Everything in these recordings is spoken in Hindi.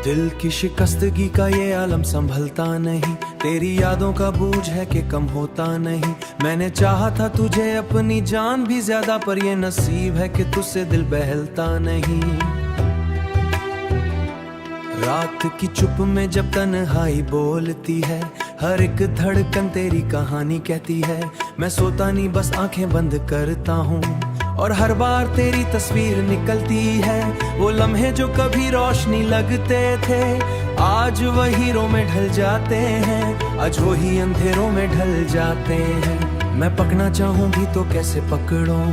दिल की शिकस्तगी का ये आलम संभलता नहीं, तेरी यादों का बोझ है कि कम होता नहीं। मैंने चाहा था तुझे अपनी जान भी ज्यादा, पर ये नसीब है कि तुझसे दिल बहलता नहीं। रात की चुप में जब तन्हाई बोलती है, हर एक धड़कन तेरी कहानी कहती है। मैं सोता नहीं बस आंखें बंद करता हूँ, और हर बार तेरी तस्वीर निकलती है। वो लम्हे जो कभी रोशनी लगते थे, आज वही रो में ढल जाते हैं। आज वही अंधेरों में ढल जाते हैं। मैं पकना चाहूँ भी तो कैसे पकड़ूं,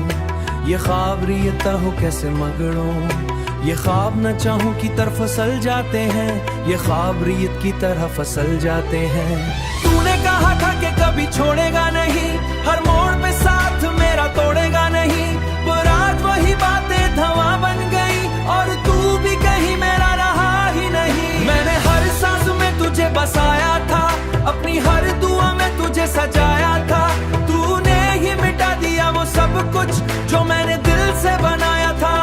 ये ख्वाब रियता हो कैसे मगड़ूं। ये ख्वाब न चाहूं की तरफ फसल जाते हैं, ये ख्वाब रियत की तरह फसल जाते हैं। तूने कहा था कि कभी छोड़ेगा नहीं, हर मोड़ पे साथ मेरा तोड़ेगा नहीं, पर आज वही बातें धवां बन गई, और तू भी कहीं मेरा रहा ही नहीं। मैंने हर सांस में तुझे बसाया था, अपनी हर दुआ में तुझे सजाया था। तूने ही मिटा दिया वो सब कुछ जो मैंने दिल से बनाया था।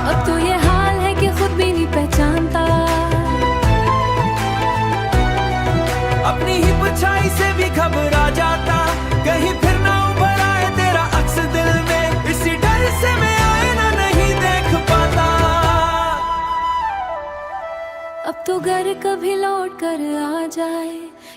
अब तो ये हाल है कि खुद भी नहीं पहचानता, अपनी ही परछाई से भी घबरा जाता। कहीं फिर ना उभर आए तेरा अक्स दिल में, इसी डर से मैं आईना नहीं देख पाता। अब तो घर कभी लौट कर आ जाए,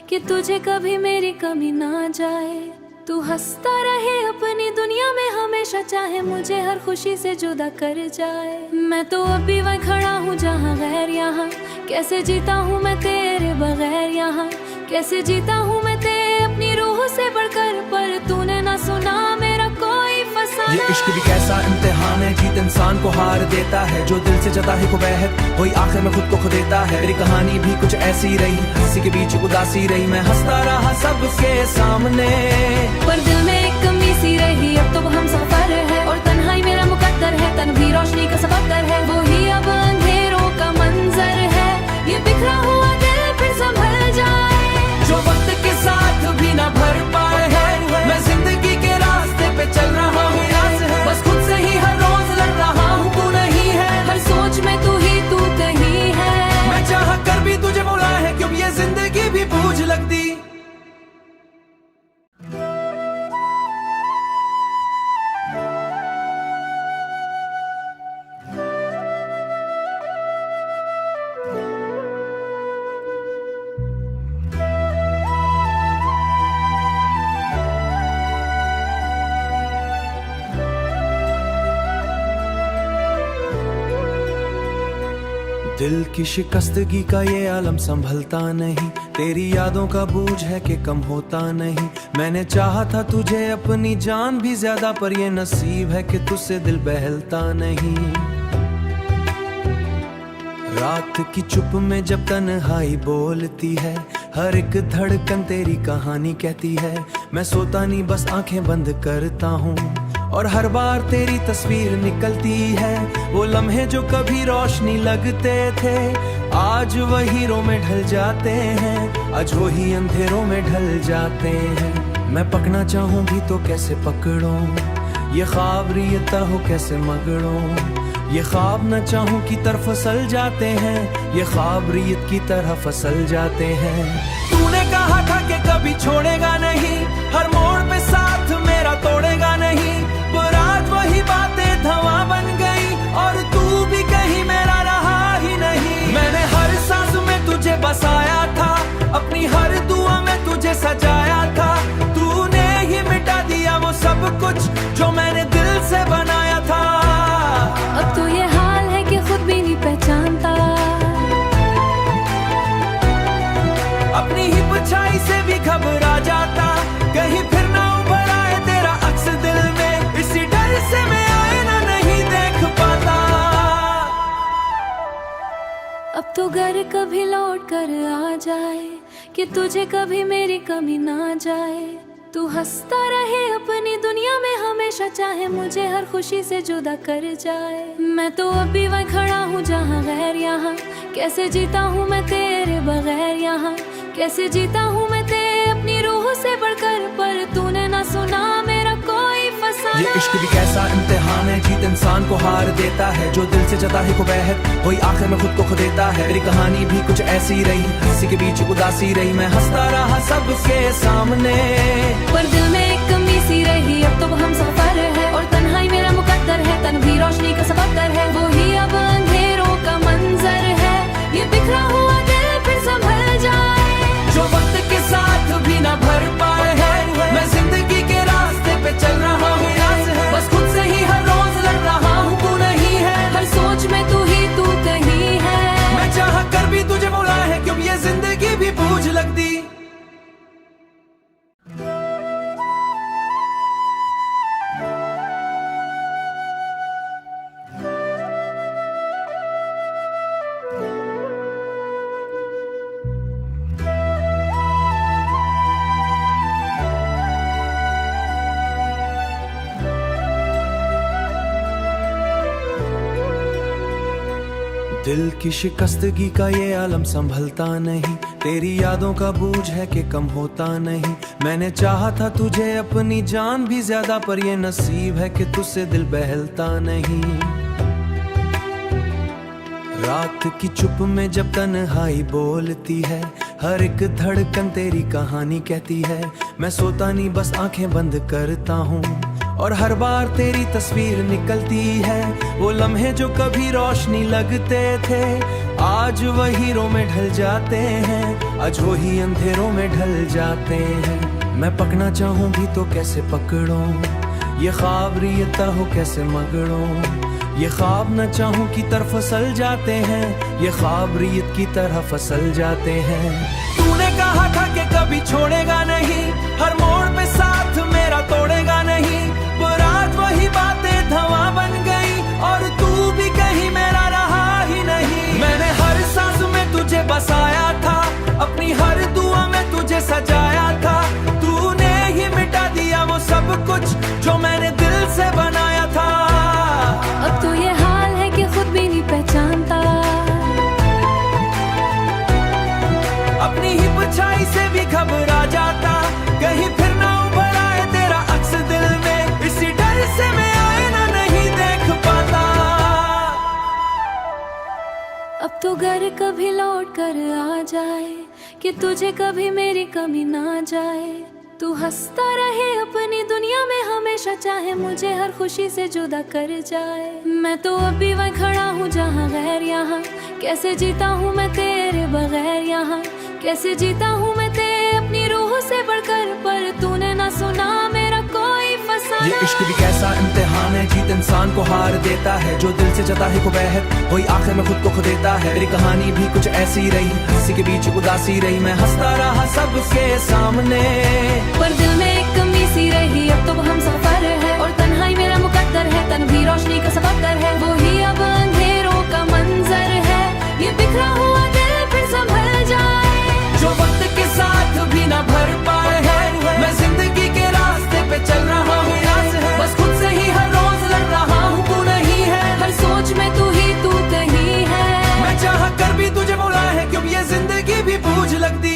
कि तुझे कभी मेरी कमी ना जाए। तू हंसता रहे अपनी दुनिया में हमेशा, चाहे मुझे हर खुशी से जुदा कर जाए। मैं तो अभी वहीं खड़ा हूँ जहाँ गैर यहाँ, कैसे जीता हूँ मैं तेरे बगैर यहाँ। कैसे जीता हूँ मैं तेरे अपनी रूह से बढ़कर, पर तूने ना सुना मेरा कोई फसाना। ये इश्क भी कैसा इम्तिहान है, जीत इंसान को हार देता है। जो दिल से जता है को बहक, वही आखिर में खुद को खो देता है। मेरी कहानी भी कुछ ऐसी रही, किसी के बीच उदासी रही। मैं हंसता रहा सबके सामने, पर दिल में एक कमी सी रही। अब तो हम सफर है, और तन्हाई मेरा मुकद्दर है। तन भी रोशनी का सबकर है, वो ही अब अंधेरों का मंजर है। ये बिखरा हुआ दिल फिर संभल जाए, जो वक्त के साथ भी ना भर पाए है। मैं जिंदगी के रास्ते पे चल रहा हूँ, बस खुद से ही हर रोज लड़ रहा हूँ। तू नहीं है हर सोच में तू ही तू कहीं है। मैं चाह कर भी तुझे बुला है, क्यों ये जिंदगी भी बूझ लगती। दिल की शिकस्तगी का ये आलम संभलता नहीं, तेरी यादों का बोझ है कि कम होता नहीं। मैंने चाहा था तुझे अपनी जान भी ज्यादा, पर ये नसीब है कि तुझसे दिल बहलता नहीं। रात की चुप में जब तन्हाई बोलती है, हर एक धड़कन तेरी कहानी कहती है। मैं सोता नहीं बस आंखें बंद करता हूँ, और हर बार तेरी तस्वीर निकलती है। वो लम्हे जो कभी रोशनी लगते थे, आज वही रो में ढल जाते हैं। आज वही अंधेरों में ढल जाते हैं। मैं पकना चाहूँ भी तो कैसे पकड़ूं, ये ख्वाब रियता हो कैसे मगड़ूं। ये ख्वाब न चाहूं की तरफ फसल जाते हैं, ये ख्वाब रियत की तरह फसल जाते हैं। तूने कहा था कि कभी छोड़ेगा नहीं, हर मोड़ पे साथ मेरा तोड़ेगा नहीं, पर आज वही बातें धवां बन गई, और तू भी कहीं मेरा रहा ही नहीं। मैंने हर सांस में तुझे बसाया था, अपनी हर दुआ में तुझे सजाया था। तूने ही मिटा दिया वो सब कुछ जो मैंने दिल से बनाया था। अब तो ये हाल है कि खुद भी नहीं पहचानता, अपनी ही परछाई से भी घबरा जाता। कहीं फिर ना उभर आए तेरा अक्स दिल में, इसी डर से मैं आईना नहीं देख पाता। अब तो घर कभी लौट कर आ जाए, कि तुझे कभी मेरी कमी ना जाए। तू हंसता रहे अपनी दुनिया में हमेशा, चाहे मुझे हर खुशी से जुदा कर जाए। मैं तो अभी वहीं खड़ा हूँ जहाँ गैर यहाँ, कैसे जीता हूँ मैं तेरे बगैर यहाँ। कैसे जीता हूँ मैं तेरे अपनी रूह से बढ़कर, पर तूने ना सुना मेरा कोई फसाना। ये इश्क भी कैसा इम्तिहान है, जीत इंसान को हार देता है। जो दिल से चाहता है को बहक, वही आखिर में खुद को खो देता है। मेरी कहानी भी कुछ ऐसी रही, हंसी के बीच उदासी रही। मैं हंसता रहा सबके सामने, पर दिल में एक कमी सी रही। अब तो हम सफर है और तन्हाई मेरा मुकद्दर है। तन भी रोशनी का सबकर है, वो ही अब अंधेरों का मंजर है। ये बिखरा हुआ दिल फिर संभल जाए, जो वक्त के साथ भी ना भर पाए है। मैं जिंदगी के रास्ते पे चल रहा हूँ, बस खुद से ही हर रोज लड़ रहा हूँ। तू नहीं है हर सोच में तू ही तू कहीं है। मैं चाह कर भी तुझे भुला है, क्यों ये जिंदगी भी बोझ लगती। दिल की शिकस्तगी का ये आलम संभलता नहीं, तेरी यादों का बोझ है कि कम होता नहीं। मैंने चाहा था तुझे अपनी जान भी ज्यादा, पर ये नसीब है कि तुझसे दिल बहलता नहीं। रात की चुप में जब तन्हाई बोलती है, हर एक धड़कन तेरी कहानी कहती है। मैं सोता नहीं बस आंखें बंद करता हूँ, और हर बार तेरी तस्वीर निकलती है। वो लम्हे जो कभी रोशनी लगते थे, आज वही हीरों में ढल जाते हैं। आज वही अंधेरों में ढल जाते हैं। मैं पकना चाहूँ भी तो कैसे पकड़ूं, ये ख्वाब रियता हो कैसे मगड़ूं। ये ख्वाब न चाहूं की तरफ फसल जाते हैं, ये ख्वाब रियत की तरह फसल जाते हैं। तूने कहा था कि कभी छोड़ेगा नहीं, हर मोड़ पे साथ मेरा तोड़ेगा नहीं। पर आज वही बातें धवां बन गई, और तू भी कहीं मेरा रहा ही नहीं। मैंने हर सांस में तुझे बसाया था, अपनी हर दुआ में तुझे सजाया था। तूने ही मिटा दिया वो सब कुछ जो मैंने दिल से बनाया था। अब तो ये हाल है कि खुद भी नहीं पहचानता, अपनी ही परछाई से भी घबरा जाता। कहीं फिर ना उभर आए तेरा अक्स दिल में, इसी डर से मैं आईना नहीं देख पाता। अब तो घर कभी लौट कर आ जाए, कि तुझे कभी मेरी कमी ना जाए। तू हंसता रहे अपनी दुनिया में हमेशा, चाहे मुझे हर खुशी से जुदा कर जाए। मैं तो अभी वहीं खड़ा हूँ जहाँ गैर यहाँ, कैसे जीता हूँ मैं तेरे बगैर यहाँ। कैसे जीता हूँ मैं तेरे अपनी रूह से बढ़कर, पर तूने ना सुना मेरा कोई फसाना। ये इश्क भी कैसा इम्तिहान है, जीत इंसान को हार देता है। जो दिल से चाहता है को बहक, वही आखिर में खुद को खो देता है। मेरी कहानी भी कुछ ऐसी रही, हंसी के बीच उदासी रही। मैं हंसता रहा सबके सामने, पर दिल में एक कमी सी रही। अब तो हम सफर है और तन्हाई मेरा मुकद्दर है। तन भी रोशनी का सबकर है, वो ही अब अंधेरों का मंजर है। ये बिखरा हुआ दिल फिर संभल जाए, जो वक्त के साथ भी ना भर पाए है। मैं जिंदगी के रास्ते पे चल रहा हूँ, बस खुद से ही हर रोज लड़ रहा हूँ। तू नहीं है हर सोच में तू ही तू कहीं है। मैं चाह कर भी तुझे भुला है, क्यों ये जिंदगी भी बोझ लगती।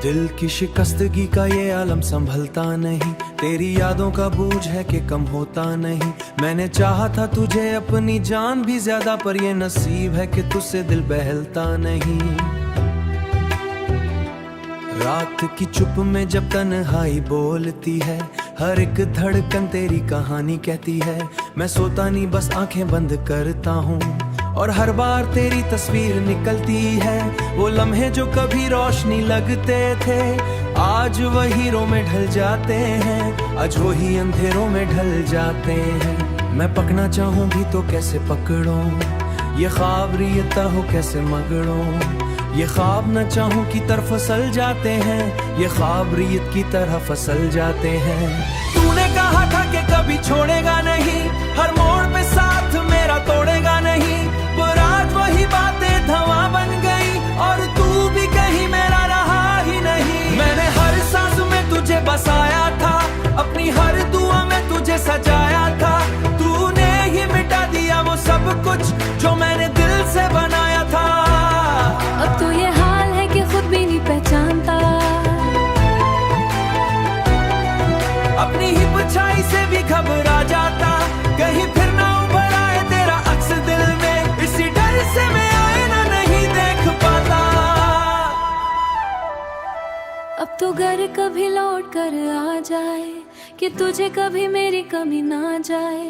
दिल की शिकस्तगी का ये आलम संभलता नहीं, तेरी यादों का बोझ है कि कम होता नहीं। मैंने चाहा था तुझे अपनी जान भी ज्यादा, पर ये नसीब है कि तुझसे दिल बहलता नहीं। रात की चुप में जब तन्हाई बोलती है, हर एक धड़कन तेरी कहानी कहती है। मैं सोता नहीं बस आंखें बंद करता हूँ, और हर बार तेरी तस्वीर निकलती है। वो लम्हे जो कभी रोशनी लगते थे, आज वही हीरों में ढल जाते हैं। आज वही अंधेरों में ढल जाते हैं। मैं पकना चाहूँ भी तो कैसे पकड़ूं, ये ख्वाब रियता हो कैसे मगड़ूं। ये ख्वाब न चाहूँ की तरफ फसल जाते हैं, ये ख्वाब रियत की तरह फसल जाते हैं। तूने कहा था कि कभी छोड़ेगा नहीं, हर मोड़ पे साथ मेरा तोड़ेगा नहीं। पर आज वही बात जाए कि तुझे कभी मेरी कमी ना जाए।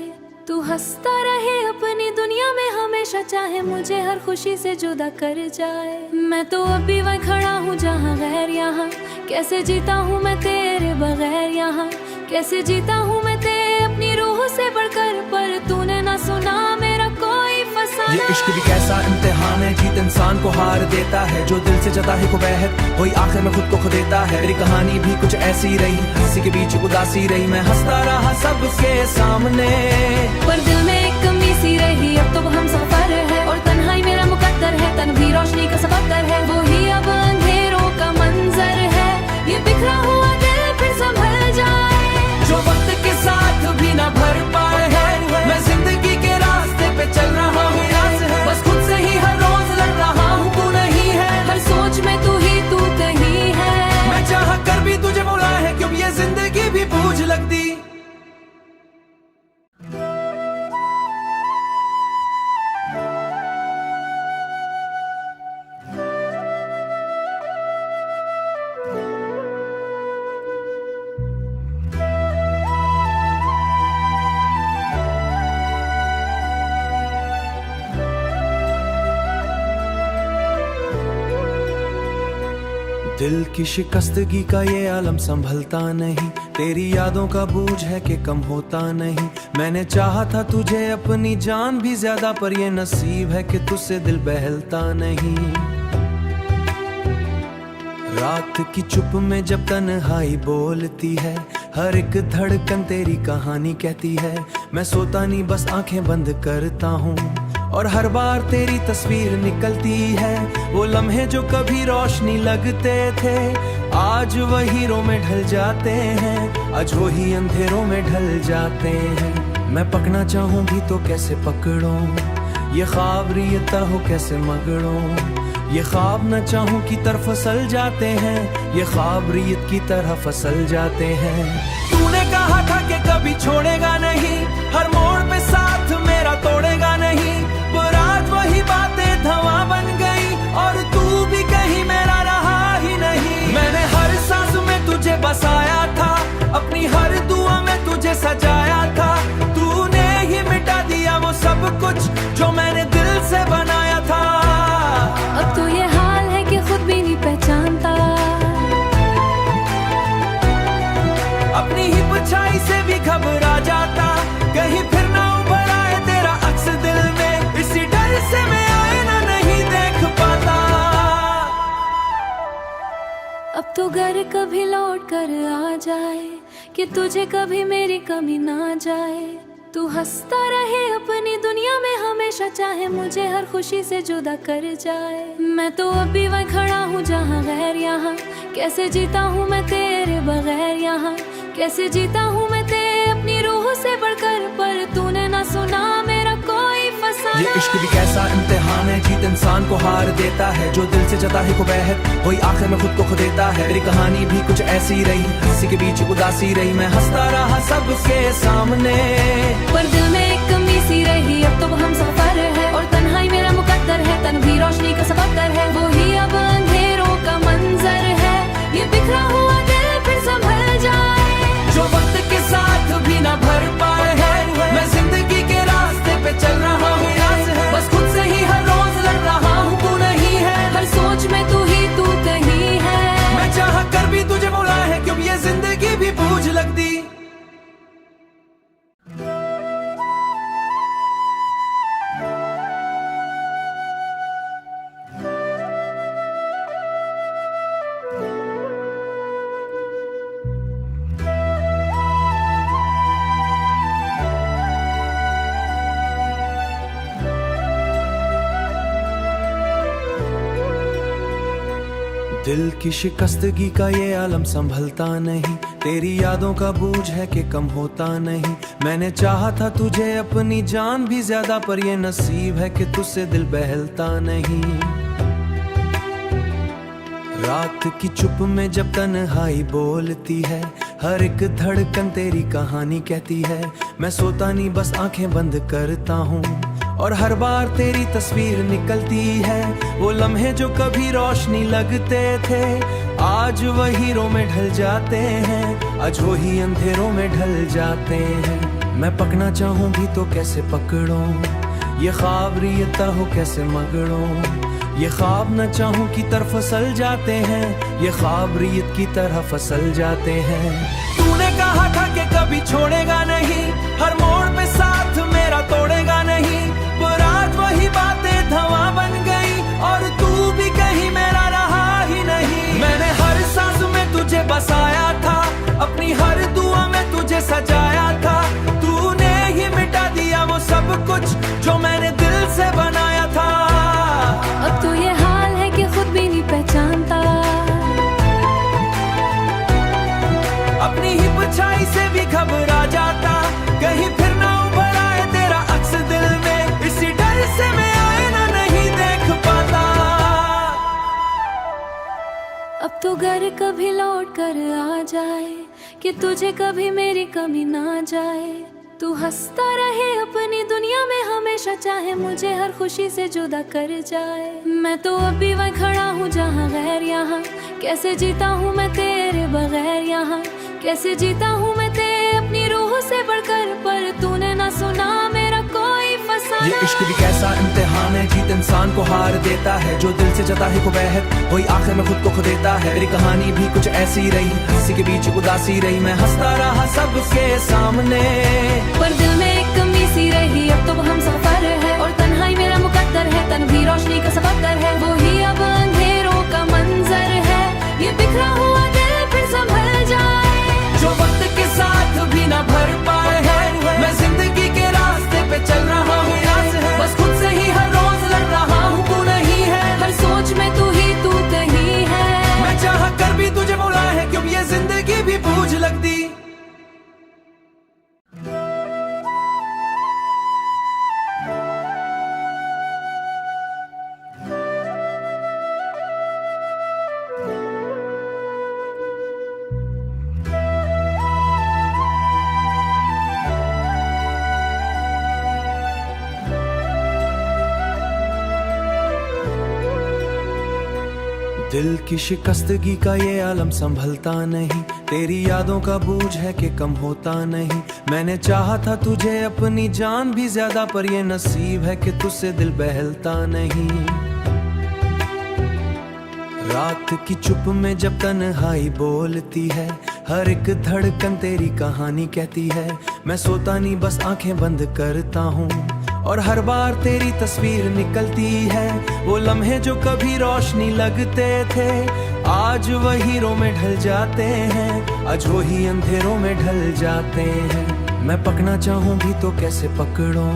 तू हंसता रहे अपनी दुनिया में हमेशा, चाहे मुझे हर खुशी से जुदा कर जाए। मैं तो अब भी वहीं खड़ा हूँ जहाँ गैर यहाँ, कैसे जीता हूँ मैं तेरे बगैर यहाँ, कैसे जीता हूँ मैं तेरे अपनी रूह से बढ़कर। पर तूने ना सुना मेरा कोई फसाना। ये इश्क भी कैसा इम्तिहान है, जीत इंसान को हार देता है। जो दिल से जता है को बहर, वही आखिर में खुद को खो देता है। मेरी कहानी भी कुछ ऐसी रही, किसी के बीच उदासी रही। मैं हंसता रहा सबके सामने, पर दिल में एक कमी सी रही। अब तो हम सफर है और तन्हाई मेरा मुकद्दर है। तन भी रोशनी का सबकर है, वो ही अब अंधेरों का मंजर है। ये बिखरा हुआ दिल फिर संभल जाए, जो वक्त के साथ भी ना भर पाए है। मैं जिंदगी के रास्ते पे चल रहा हूँ, बस खुद से ही हर रोज लड़ रहा हूँ। तू नहीं है हर सोच में तू ही तू कहीं है। मैं चाह कर भी तुझे भुला है, क्यों ये जिंदगी भी बोझ लगती। दिल की शिकस्तगी का ये आलम संभलता नहीं, तेरी यादों का बोझ है कि कम होता नहीं। मैंने चाहा था तुझे अपनी जान भी ज्यादा, पर ये नसीब है कि तुझसे दिल बहलता नहीं। रात की चुप में जब तन्हाई बोलती है, हर एक धड़कन तेरी कहानी कहती है। मैं सोता नहीं बस आंखें बंद करता हूँ, और हर बार तेरी तस्वीर निकलती है। वो लम्हे जो कभी रोशनी लगते थे, आज वही रो में ढल जाते हैं। आज वही अंधेरों में ढल जाते हैं। मैं पकना चाहूँ भी तो कैसे पकड़ूं, ये ख्वाब रियता हो कैसे मगड़ूं। ये ख्वाब न चाहूं की तरफ फसल जाते हैं, ये ख्वाब रियत की तरह फसल जाते हैं। तूने कहा था कि कभी छोड़ेगा नहीं, हर मोड़ पे साथ मेरा तोड़ेगा नहीं। पर आज वही बातें धवां बन गई, और तू भी कहीं मेरा रहा ही नहीं। मैंने हर सांस में तुझे बसाया था, अपनी हर दुआ में तुझे सजाया था। तूने ही मिटा दिया वो सब कुछ जो मैंने दिल से बनाया था। अब तो ये हाल है कि खुद भी नहीं पहचानता, अपनी ही परछाई से भी घबरा जाता। कहीं फिर ना उभर आए तेरा अक्स दिल में, इसी डर से मैं आईना नहीं देख पाता। अब तो घर कभी लौट कर आ जाए कि तुझे कभी मेरी कमी ना जाए। तू हंसता रहे अपनी दुनिया में हमेशा, चाहे मुझे हर खुशी से जुदा कर जाए। मैं तो अब भी वहीं खड़ा हूँ जहाँ गैर यहाँ, कैसे जीता हूँ मैं तेरे बगैर यहाँ, कैसे जीता हूँ मैं तेरे अपनी रूह से बढ़कर। पर तूने ना सुना मेरा कोई फसाना। ये इश्क भी कैसा इम्तिहान है, जीत इंसान को हार देता है। जो दिल से जता है को बहर, वही आखिर में खुद को खो देता है। मेरी कहानी भी कुछ ऐसी रही, किसी के बीच उदासी रही। मैं हंसता रहा सबके सामने, पर दिल में एक कमी सी रही। अब तो हम सफर है और तन्हाई मेरा मुकद्दर है। तन भी रोशनी का सबकर है, वो ही अब अंधेरों का मंजर है। ये बिखरा हुआ दिल फिर संभल जाए, जो वक्त के साथ भी ना भर पाए है। मैं जिंदगी के रास्ते पे चल रहा हूँ, बस खुद से ही हर रोज लड़ रहा हूँ। तू नहीं है हर सोच में तू ही तू कहीं है। मैं चाह कर भी तुझे भुला है, क्यों ये जिंदगी भी बोझ लगती। दिल की शिकस्तगी का ये आलम संभलता नहीं, तेरी यादों का बोझ है कि कम होता नहीं। मैंने चाहा था तुझे अपनी जान भी ज्यादा, पर ये नसीब है कि तुझसे दिल बहलता नहीं। रात की चुप में जब तन्हाई बोलती है, हर एक धड़कन तेरी कहानी कहती है। मैं सोता नहीं बस आंखें बंद करता हूँ, और हर बार तेरी तस्वीर निकलती है। वो लम्हे जो कभी रोशनी लगते थे, आज वो हीरो में ढल जाते हैं, आज वो ही अंधेरों में ढल जाते हैं। मैं पकना चाहूं भी तो कैसे पकड़ूं, ये ख्वाब रियता हो कैसे मगड़ूं। ये ख्वाब न चाहूं की तरफ फसल जाते हैं, ये ख्वाब रियत की तरह फसल जाते हैं। तूने कहा था कि कभी छोड़ेगा नहीं, हर मोड़ पे साथ मेरा तोड़ेगा नहीं, पर आज वही बातें धवां बन गई और तू भी कहीं मेरा रहा ही नहीं। मैंने हर सांस में तुझे बसाया था, अपनी हर दुआ में तुझे सजाया था, तूने ही मिटा दिया वो सब कुछ जो मैंने दिल से बनाया था। अब तो ये हाल है कि खुद भी नहीं पहचानता, अपनी ही परछाई से भी घबरा जाता, कहीं फिर ना उभर आए तेरा अक्स दिल में, इसी डर से मैं आईना नहीं देख पाता। अब तो घर कभी लौट कर आ जाए कि तुझे कभी मेरी कमी ना जाए। तू हंसता रहे अपनी दुनिया में हमेशा, चाहे मुझे हर खुशी से जुदा कर जाए। मैं तो अभी वहीं खड़ा हूँ जहाँ गैर यहाँ, कैसे जीता हूँ मैं तेरे बगैर यहाँ, कैसे जीता हूँ मैं तेरे अपनी रूह से बढ़कर। पर तूने ना सुना मेरा कोई फसाना। ये इश्क भी कैसा इम्तिहान है, जीत इंसान को हार देता है, जो दिल से जता है को बहक वही आखिर में खुद को खो देता है। मेरी कहानी भी कुछ ऐसी रही, हंसी के बीच उदासी रही, मैं हंसता रहा सबके सामने, पर दिल में एक कमी सी रही। अब तो हम सफर है और तन्हाई मेरा मुकद्दर है, तन भी रोशनी का सबकर है, वो ही अब अंधेरों का मंजर है। ये बिखरा हुआ दिल फिर संभल जाए, जो वक्त के साथ भी ना भर पाए हैं। मैं जिंदगी के रास्ते पे चल रहा हूँ, बस खुद से ही हर रोज लड़ रहा हूँ, तू नहीं है हर सोच में तू ही तू कहीं है। मैं चाह कर भी तुझे भुला है, क्यों ये जिंदगी भी बोझ लगती। दिल की शिकस्तगी का ये आलम संभलता नहीं, तेरी यादों का बोझ है कि कम होता नहीं। मैंने चाहा था तुझे अपनी जान भी ज्यादा, पर ये नसीब है कि तुझसे दिल बहलता नहीं। रात की चुप में जब तन्हाई बोलती है, हर एक धड़कन तेरी कहानी कहती है। मैं सोता नहीं बस आंखें बंद करता हूँ, और हर बार तेरी तस्वीर निकलती है। वो लम्हे जो कभी रोशनी लगते थे, आज वही हीरो में ढल जाते हैं, आज वो ही अंधेरों में ढल जाते हैं। मैं पकना चाहूं भी तो कैसे पकड़ूं,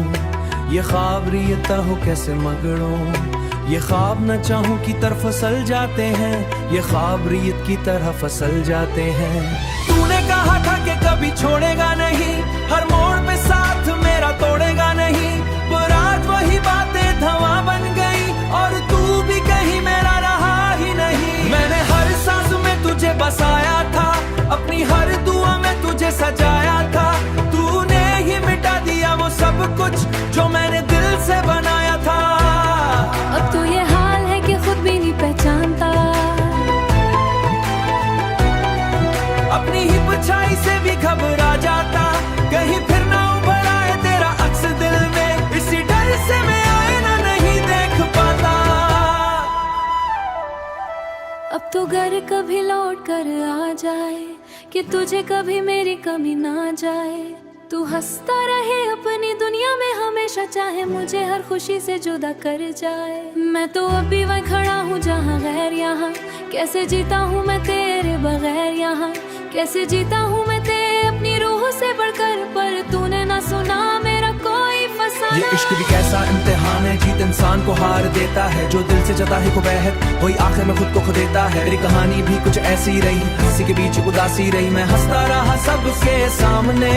ये ख्वाब रियता हो कैसे मगड़ूं। ये ख्वाब न चाहूं की तरफ फसल जाते हैं, ये ख्वाब रियत की तरह फसल जाते हैं। तूने कहा था कि कभी छोड़ेगा नहीं, हर मोड़ पे साथ मेरा तोड़ेगा नहीं, पर आज वही बातें धवां बन गई और तू भी कहीं मेरा रहा ही नहीं। मैंने हर सांस में तुझे बसाया था, अपनी हर दुआ में तुझे सजाया था, तूने ही मिटा दिया वो सब कुछ जो मैंने दिल से बनाया था। अब तो ये हाल है कि खुद भी नहीं पहचानता, अपनी ही परछाई से भी घबरा जाता, कहीं फिर ना उभर आए तेरा अक्स दिल में, इसी डर से मैं आईना नहीं देख पाता। अब तो घर कभी लौट कर आ जाए कि तुझे कभी मेरी कमी ना जाए। तू हंसता रहे अपनी दुनिया में हमेशा, चाहे मुझे हर खुशी से जुदा कर जाए। मैं तो अभी वहीं खड़ा हूँ जहाँ गैर यहाँ, कैसे जीता हूँ मैं तेरे बगैर यहाँ, कैसे जीता हूँ मैं तेरे अपनी रूह से बढ़कर। पर तूने ना सुना मेरा कोई फसाना। ये इश्क भी कैसा इम्तिहान है, जीत इंसान को हार देता है, जो दिल से जता है को बहक वही आखिर में खुद को खो देता है। मेरी कहानी भी कुछ ऐसी रही, हंसी के बीच उदासी रही, मैं हंसता रहा सबके सामने,